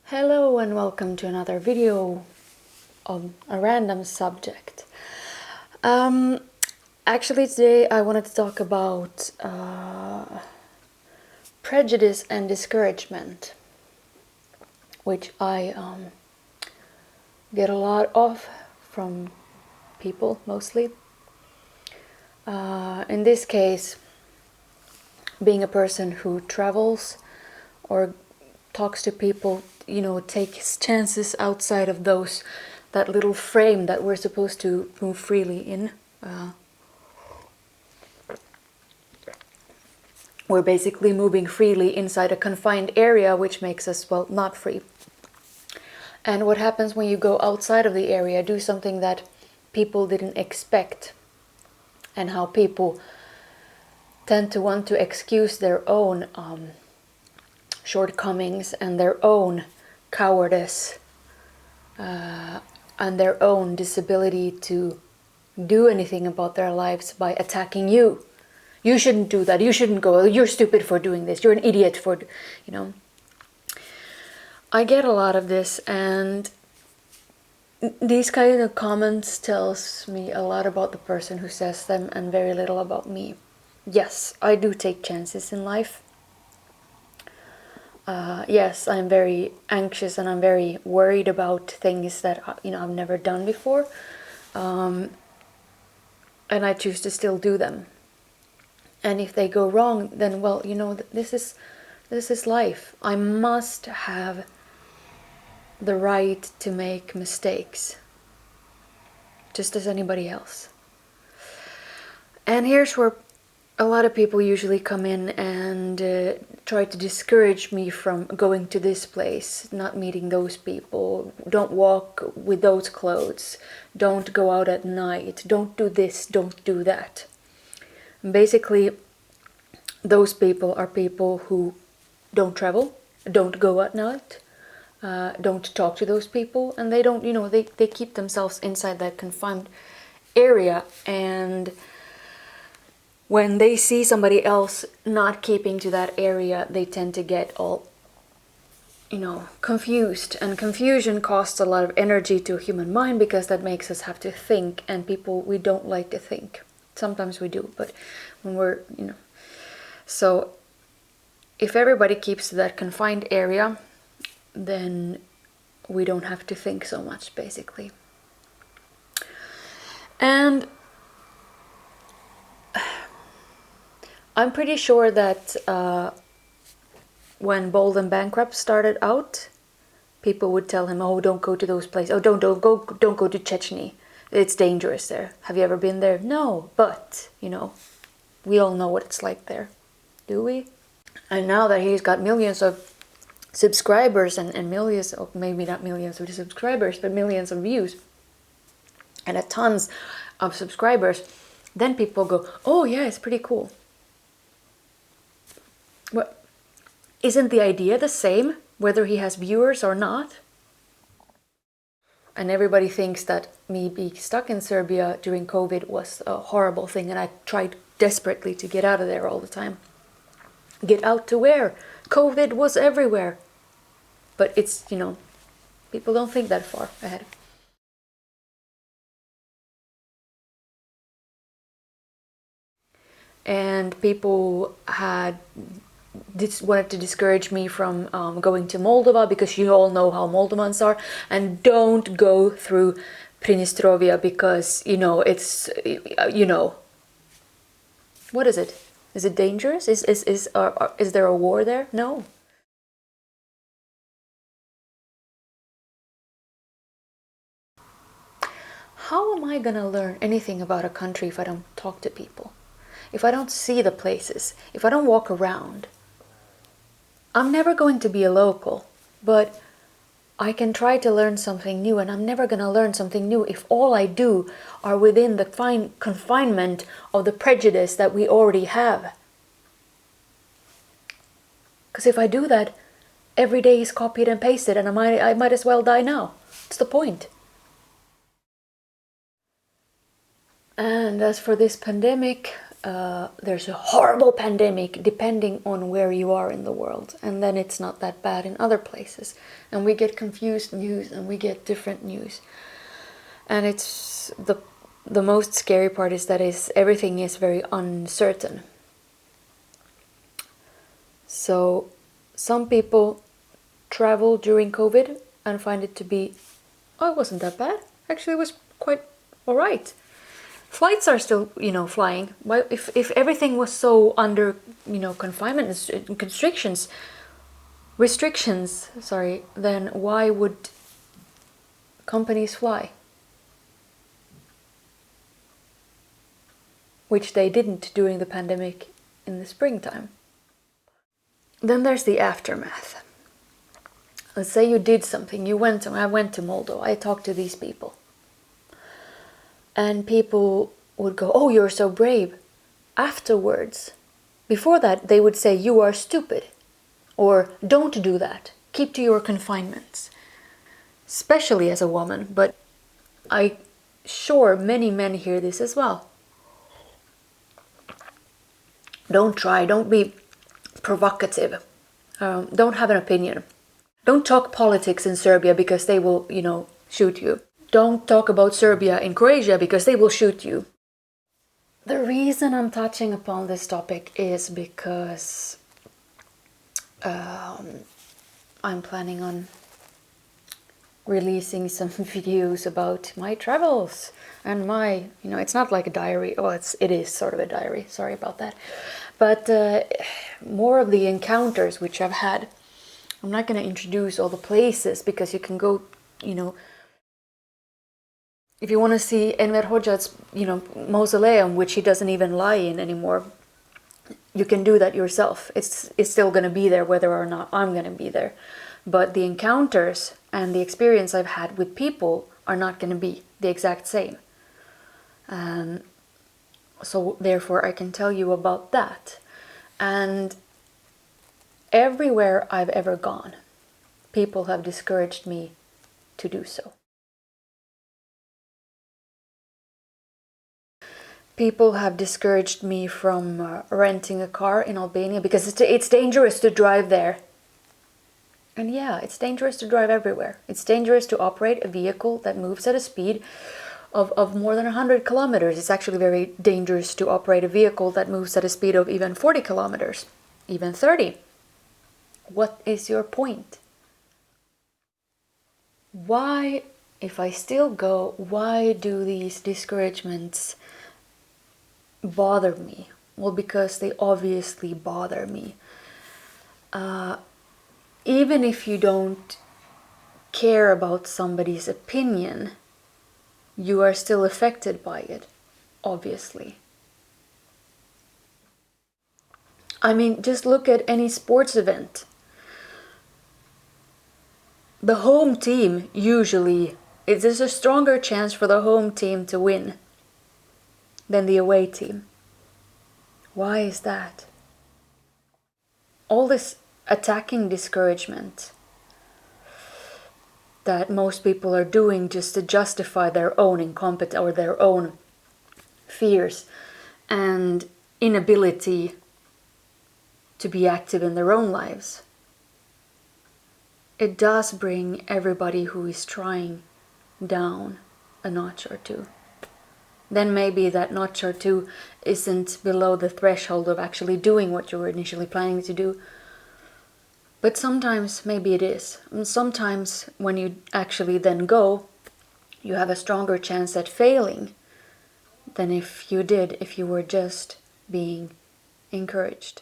Hello and welcome to another video on a random subject. Actually today I wanted to talk about prejudice and discouragement, which I get a lot of from people mostly. In this case, being a person who travels or talks to people, takes chances outside of that little frame that we're supposed to move freely in. We're basically moving freely inside a confined area, which makes us, well, not free. And what happens when you go outside of the area, do something that people didn't expect, and how people tend to want to excuse their own shortcomings and their own cowardice and their own disability to do anything about their lives by attacking you. You shouldn't do that. You shouldn't go. You're stupid for doing this. You're an idiot for, I get a lot of this, and these kind of comments tells me a lot about the person who says them and very little about me. Yes, I do take chances in life. Yes, I'm very anxious and I'm very worried about things that I've never done before, and I choose to still do them. And if they go wrong, then well, this is life. I must have the right to make mistakes, just as anybody else. And here's where a lot of people usually come in and try to discourage me from going to this place, not meeting those people, don't walk with those clothes, don't go out at night, don't do this, don't do that. Basically, those people are people who don't travel, don't go at night, don't talk to those people, and they don't, they keep themselves inside that confined area. And when they see somebody else not keeping to that area, they tend to get all, confused. And confusion costs a lot of energy to a human mind because that makes us have to think. And people, we don't like to think. Sometimes we do, but when we're, So if everybody keeps to that confined area, then we don't have to think so much, basically. And I'm pretty sure that when Bold and Bankrupt started out, people would tell him, "Oh, don't go to those places. Oh, don't go to Chechnya. It's dangerous there. Have you ever been there?" No, but we all know what it's like there, do we? And now that he's got millions of subscribers and millions, or maybe not millions of subscribers, but millions of views and a tons of subscribers, then people go, "Oh yeah, it's pretty cool." Well, isn't the idea the same whether he has viewers or not? And everybody thinks that me being stuck in Serbia during COVID was a horrible thing, and I tried desperately to get out of there all the time. Get out to where? COVID was everywhere. But it's, people don't think that far ahead. And people wanted to discourage me from going to Moldova, because you all know how Moldovans are, and don't go through Pridnestrovia because it's what is it? Is it dangerous? Is there a war there? No. How am I gonna learn anything about a country if I don't talk to people? If I don't see the places, if I don't walk around? I'm never going to be a local, but I can try to learn something new, and I'm never going to learn something new if all I do are within the confinement of the prejudice that we already have. Because if I do that, every day is copied and pasted, and I might as well die now. What's the point? And as for this pandemic, there's a horrible pandemic depending on where you are in the world, and then it's not that bad in other places, and we get confused news and we get different news, and it's the most scary part is that everything is very uncertain. So some people travel during COVID and find it to be, oh, it wasn't that bad, actually it was quite all right. Flights are still, flying. Why, if everything was so under, confinement and restrictions, then why would companies fly? Which they didn't during the pandemic in the springtime. Then there's the aftermath. Let's say you did something. I went to Moldova. I talked to these people. And people would go, oh, you're so brave. Afterwards, before that, they would say, you are stupid. Or don't do that. Keep to your confinements. Especially as a woman, but I'm sure many men hear this as well. Don't be provocative. Don't have an opinion. Don't talk politics in Serbia because they will, shoot you. Don't talk about Serbia in Croatia because they will shoot you. The reason I'm touching upon this topic is because I'm planning on releasing some videos about my travels and my, it's not like a diary. Well, it is sort of a diary. Sorry about that. But more of the encounters which I've had. I'm not going to introduce all the places because you can go, if you want to see Enver Hojat's, mausoleum, which he doesn't even lie in anymore, you can do that yourself. It's still going to be there whether or not I'm going to be there. But the encounters and the experience I've had with people are not going to be the exact same. So therefore I can tell you about that. And everywhere I've ever gone, people have discouraged me to do so. People have discouraged me from renting a car in Albania because it's dangerous to drive there. And yeah, it's dangerous to drive everywhere. It's dangerous to operate a vehicle that moves at a speed of more than 100 kilometers. It's actually very dangerous to operate a vehicle that moves at a speed of even 40 kilometers, even 30. What is your point? Why, if I still go, why do these discouragements bother me? Well, because they obviously bother me. Even if you don't care about somebody's opinion, you are still affected by it, obviously. I mean, just look at any sports event. The home team usually, there's a stronger chance for the home team to win than the away team. Why is that? All this attacking discouragement that most people are doing just to justify their own incompetence or their own fears and inability to be active in their own lives. It does bring everybody who is trying down a notch or two. Then maybe that notch or two isn't below the threshold of actually doing what you were initially planning to do. But sometimes maybe it is. And sometimes when you actually then go, you have a stronger chance at failing than if you were just being encouraged.